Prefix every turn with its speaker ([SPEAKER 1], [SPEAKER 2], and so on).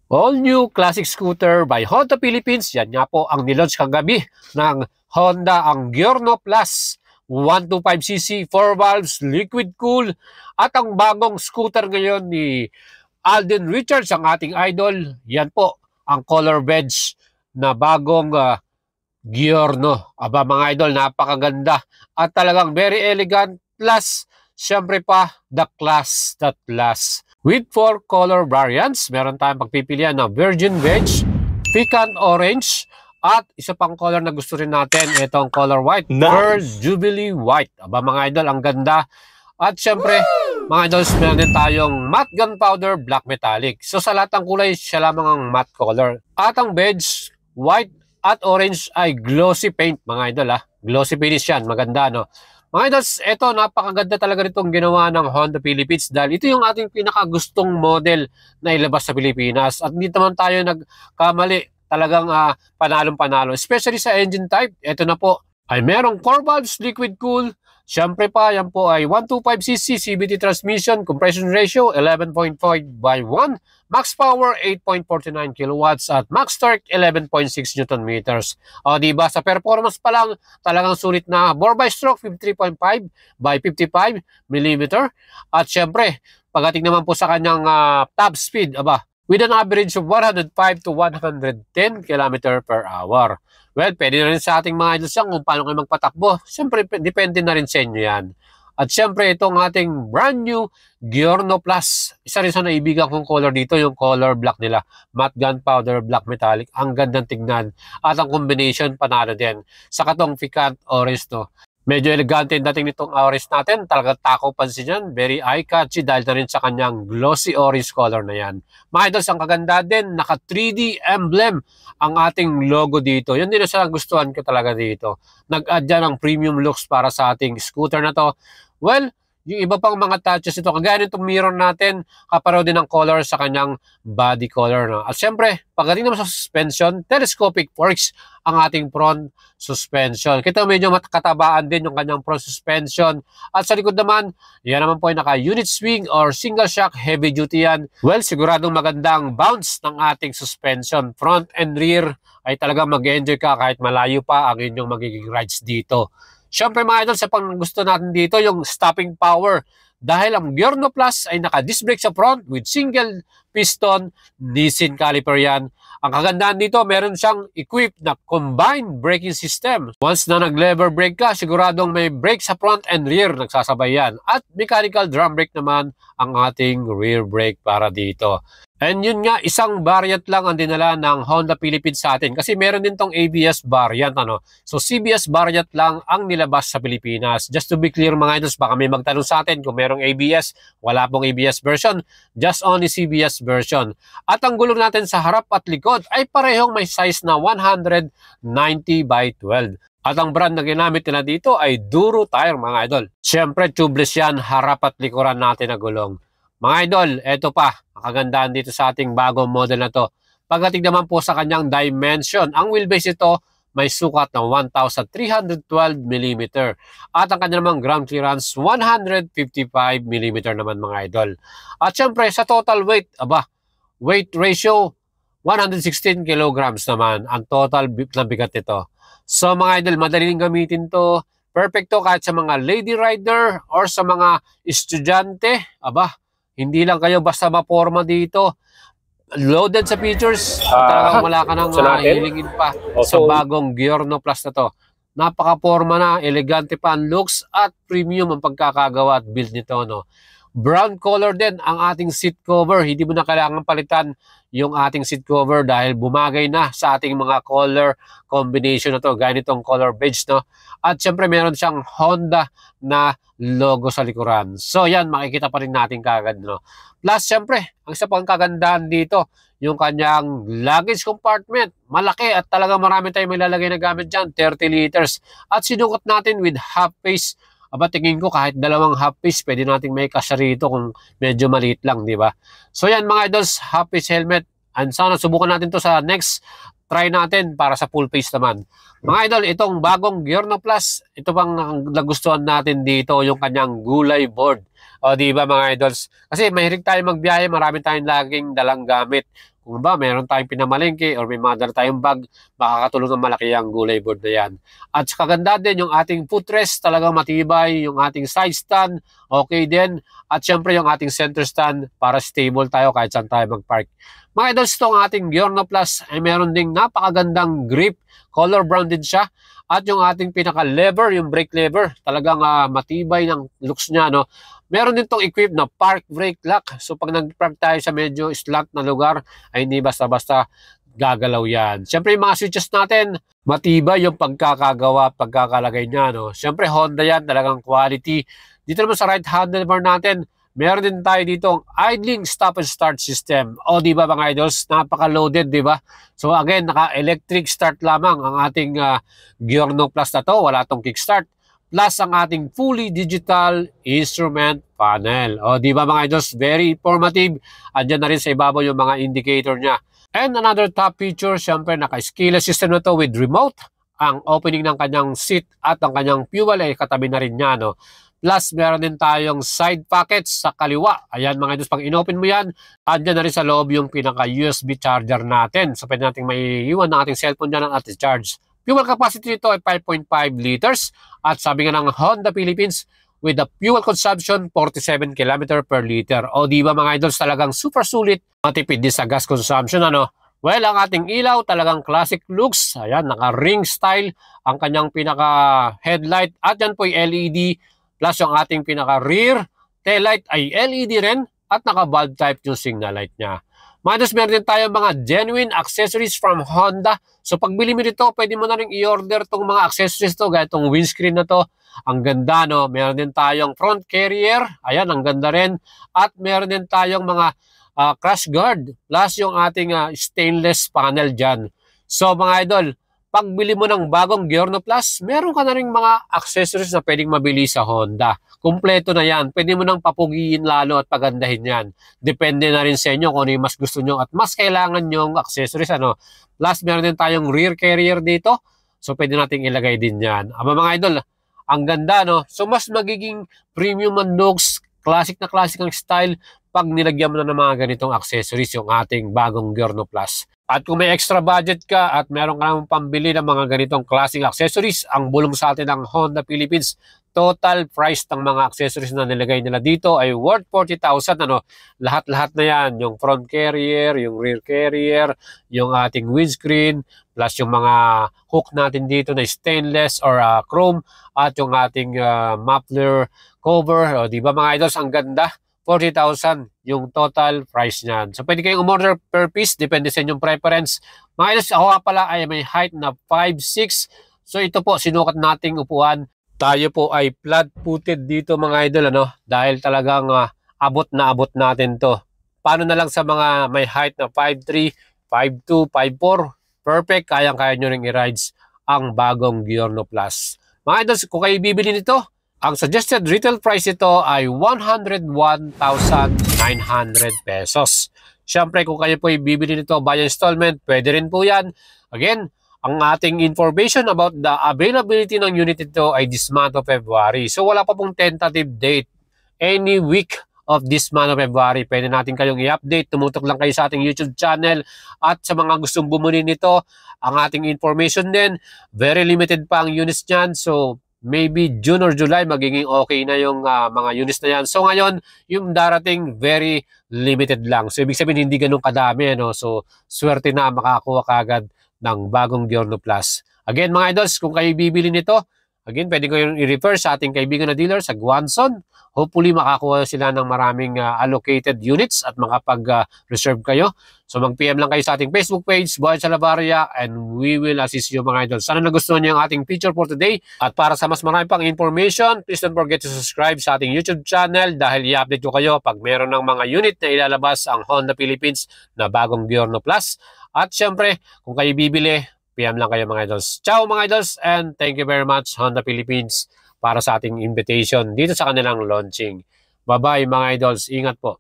[SPEAKER 1] All new classic scooter by Honda Philippines. Yan nga po ang nilaunch kagabi ng Honda ang Giorno Plus 125cc 4 valves liquid cool at ang bagong scooter ngayon ni Alden Richards, ang ating idol. Yan po ang color beige na bagong Giorno. Aba mga idol, napakaganda at talagang very elegant, plus syempre pa the class that lasts. With 4 color variants, meron tayong pagpipilian na Virgin Beige, Pecan Orange, at isa pang color na gusto rin natin, itong color white, nice. Pearl Jubilee White. Aba mga idol, ang ganda. At syempre, mga idols, meron din tayong matte gunpowder black metallic. So sa lahat ng kulay, siya lamang ang matte color. At ang beige, white, at orange ay glossy paint mga idol. Glossy finish yan, maganda no. Mga idols, ito napakaganda talaga nitong ginawa ng Honda Philippines dahil ito yung ating pinakagustong model na ilabas sa Pilipinas. At hindi naman tayo nagkamali, talagang panalong-panalo. Especially sa engine type, ito na po ay merong 4 valves liquid cool. Siyempre pa, yan po ay 125cc CVT transmission, compression ratio 11.5/1, max power 8.49 kilowatts at max torque 11.6 Newton meters. O diba, sa performance pa lang, talagang sulit na bore by stroke 53.5/55 mm. At siyempre, pagdating naman po sa kanyang top speed, with an average of 105 to 110 km per hour. Well, pwede na rin sa ating mga idols kung paano kayo magpatakbo. Siyempre, depende na rin sa inyo yan. At siyempre, itong ating brand new Giorno Plus. Isa rin sa naibigan kong color dito, yung color black nila. Matte gunpowder black metallic. Ang gandang tignan. At ang combination, panalo din. Sa katong Pecan Orange to. Medyo elegante yung dating nitong orange natin. Talagang takaw pansin yan. Very eye-catchy dahil na rin sa kanyang glossy orange color na yan. Mga idols, ang kaganda din, naka 3D emblem ang ating logo dito. Yun din ang gustuhan ko talaga dito. Nag-add yan ng premium looks para sa ating scooter na to. Well, yung iba pang mga touches ito, kagaya nitong mirror natin, kapareho din ng color sa kanyang body color. No? At syempre, pagdating naman sa suspension, telescopic forks ang ating front suspension. Kita medyo makatabaan din yung kanyang front suspension. At sa likod naman, yan naman po ay naka-unit swing or single shock heavy duty yan. Well, siguradong magandang bounce ng ating suspension. Front and rear ay talagang mag-enjoy ka kahit malayo pa ang inyong magiging rides dito. Siyempre mga idol, sa pang gusto natin dito yung stopping power dahil ang Giorno Plus ay naka-disc brake sa front with single piston Nissin caliper yan. Ang kagandahan dito, meron siyang equipped na combined braking system. Once na nag-lever brake ka, siguradong may brake sa front and rear, nagsasabay yan. At mechanical drum brake naman ang ating rear brake para dito. And yun nga, isang variant lang ang dinala ng Honda Philippines sa atin kasi meron din tong ABS variant. So CBS variant lang ang nilabas sa Pilipinas. Just to be clear mga idols, baka may magtanong sa atin kung merong ABS. Wala pong ABS version, just only CBS version. At ang gulong natin sa harap at likod ay parehong may size na 190/12. At ang brand na ginamit nila dito ay Duro Tire mga idol. Siyempre tubeless yan, harap at likuran natin na gulong. Mga idol, eto pa, ang kagandahan dito sa ating bagong model na to. Pagdating naman po sa kanyang dimension, ang wheelbase ito may sukat ng 1,312 mm. At ang kanyang namang ground clearance, 155 mm naman mga idol. At syempre, sa total weight, weight ratio, 116 kilograms naman ang total na bigat nito. So mga idol, madaling gamitin to. Perfecto kahit sa mga lady rider or sa mga estudyante. Hindi lang kayo basta maporma dito. Loaded sa features. Talagang wala ka nang hilingin pa sa bagong Giorno Plus na to. Napaka-porma na, elegante pa ang looks at premium ang pagkakagawa at build nito. No? Brown color din ang ating seat cover. Hindi mo na kailangan palitan yung ating seat cover dahil bumagay na sa ating mga color combination na to. Gaya nitong color beige. No? At syempre meron siyang Honda na logo sa likuran. So yan, makikita pa rin natin kagad. No? Plus syempre, ang isa pang kagandahan dito, yung kanyang luggage compartment. Malaki at talaga marami tayong may lalagay na gamit dyan, 30 liters. At sinukot natin with half face. Tingin ko kahit dalawang half face, pwede nating may kasya rito kung medyo maliit lang, di ba? So yan mga idols, half face helmet. And sana subukan natin to sa next try natin para sa full face naman. Mga idol, itong bagong Giorno Plus, ito pang nagustuhan natin dito, yung kanyang gulay board. O di ba mga idols? Kasi mahilig tayo magbiyahe, marami tayong laging dalang gamit. Kung ba, meron tayong pinamalengke or may mga dala tayong bag, makakatulong ng malaki ang gulay board na yan. At kaganda din yung ating footrest, talagang matibay, yung ating side stand, okay din. At syempre yung ating center stand para stable tayo kahit saan tayo mag-park. Mga idols, itong ating Giorno Plus ay meron ding napakagandang grip, color brown din siya. At yung ating pinaka-lever, yung brake lever, talagang matibay ng looks niya, no? Meron din itong equipped na park brake lock. So pag nag-park tayo sa medyo slant na lugar, ay hindi basta-basta gagalaw yan. Siyempre yung mga switches natin, matibay yung pagkakagawa, pagkakalagay niya, no? Siyempre Honda yan, talagang quality. Dito naman sa right handlebar natin, meron din tayo dito idling stop and start system. O di ba mga idols, napaka-loaded, di ba? So again, naka-electric start lamang ang ating Giorno Plus na to, wala tong kickstart. Plus ang ating fully digital instrument panel. O di ba mga idols, very informative. Andiyan na rin sa ibabaw yung mga indicator niya. And another top feature, syempre naka-skillet system na to with remote. Ang opening ng kanyang seat at ang kanyang fuel ay katabi na rin niya, no? Plus, meron din tayong side pockets sa kaliwa. Ayan mga idols, pag inopen mo yan, andyan na rin sa loob yung pinaka-USB charger natin. So, pwede natin may iwan ng ating cellphone dyan at i-charge. Fuel capacity nito ay 5.5 liters. At sabi nga ng Honda Philippines, with the fuel consumption, 47 km per liter. O di ba mga idols, talagang super sulit. Matipid din sa gas consumption, ano? Well, ang ating ilaw, talagang classic looks. Ayan, naka-ring style ang kanyang pinaka-headlight. At yan po yung LED. Plus yung ating pinaka-rear taillight ay LED rin at naka-bulb type yung signal light niya. Minus meron din tayo mga genuine accessories from Honda. So pag bili mo nito, pwede mo na rin i-order tong mga accessories to, gaya itong windscreen na to. Ang ganda, no? Meron din tayong front carrier. Ayan, ang ganda rin. At meron din tayong mga crash guard. Plus yung ating stainless panel dyan. So mga idol, pagbili mo ng bagong Giorno Plus, meron ka na rin mga accessories na pwedeng mabili sa Honda. Kumpleto na yan. Pwede mo nang papugiin lalo at pagandahin yan. Depende na rin sa inyo kung ano yung mas gusto nyo at mas kailangan yung accessories. Ano. Plus, meron din tayong rear carrier dito. So, pwede nating ilagay din yan. Aba mga idol, ang ganda, no? So, mas magiging premium ang looks, classic na classic ang style pag nilagyan mo na ng mga ganitong accessories yung ating bagong Giorno Plus. At kung may extra budget ka at meron ka namang pambili ng mga ganitong klaseng accessories, ang bulong sa atin ng Honda Philippines, total price ng mga accessories na nilagay nila dito ay worth 40,000. Ano? Lahat-lahat na yan. Yung front carrier, yung rear carrier, yung ating windscreen, plus yung mga hook natin dito na stainless or chrome, at yung ating muffler cover. O, di ba mga idols, ang ganda? 40,000 yung total price niyan. So, pwede kayong umorder per piece. Depende sa inyong preference. Mga idols, ako nga pala ay may height na 5'6". So, ito po, sinukat nating upuan. Tayo po ay flat-footed dito mga idol, ano? Dahil talagang abot na abot natin to. Paano na lang sa mga may height na 5'3", 5'2", 5'4"? Perfect. Kayang-kaya nyo ring i-rides ang bagong Giorno Plus. Mga idols, kung kayo bibili nito, ang suggested retail price ito ay 101,900 pesos. Siyempre, kung kayo po bibili nito by installment, pwede rin po yan. Again, ang ating information about the availability ng unit ito ay this month of February. So, wala pa pong tentative date. Any week of this month of February, pwede natin kayong i-update. Tumutok lang kayo sa ating YouTube channel. At sa mga gustong bumili nito, ang ating information din, very limited pa ang units niyan. So, maybe June or July, magiging okay na yung mga units na yan. So ngayon, yung darating, very limited lang. So ibig sabihin, hindi ganun kadami. Ano? So swerte na makakuha kagad ng bagong Giorno Plus. Again mga idols, kung kayo bibili nito, again, pwede ko yung i-refer sa ating kaibigan na dealer sa Guanzon. Hopefully, makakuha sila ng maraming allocated units at makapag-reserve kayo. So, mag-PM lang kayo sa ating Facebook page, Boy Salabaria, and we will assist you mga idol. Sana nagustuhan niyo ang ating feature for today. At para sa mas marami pang information, please don't forget to subscribe sa ating YouTube channel dahil i-update ko kayo pag meron ng mga unit na ilalabas ang Honda Philippines na bagong Giorno Plus. At syempre, kung kayo bibili, PM lang kayo mga idols. Ciao mga idols, and thank you very much Honda Philippines para sa ating invitation dito sa kanilang launching. Bye-bye mga idols. Ingat po.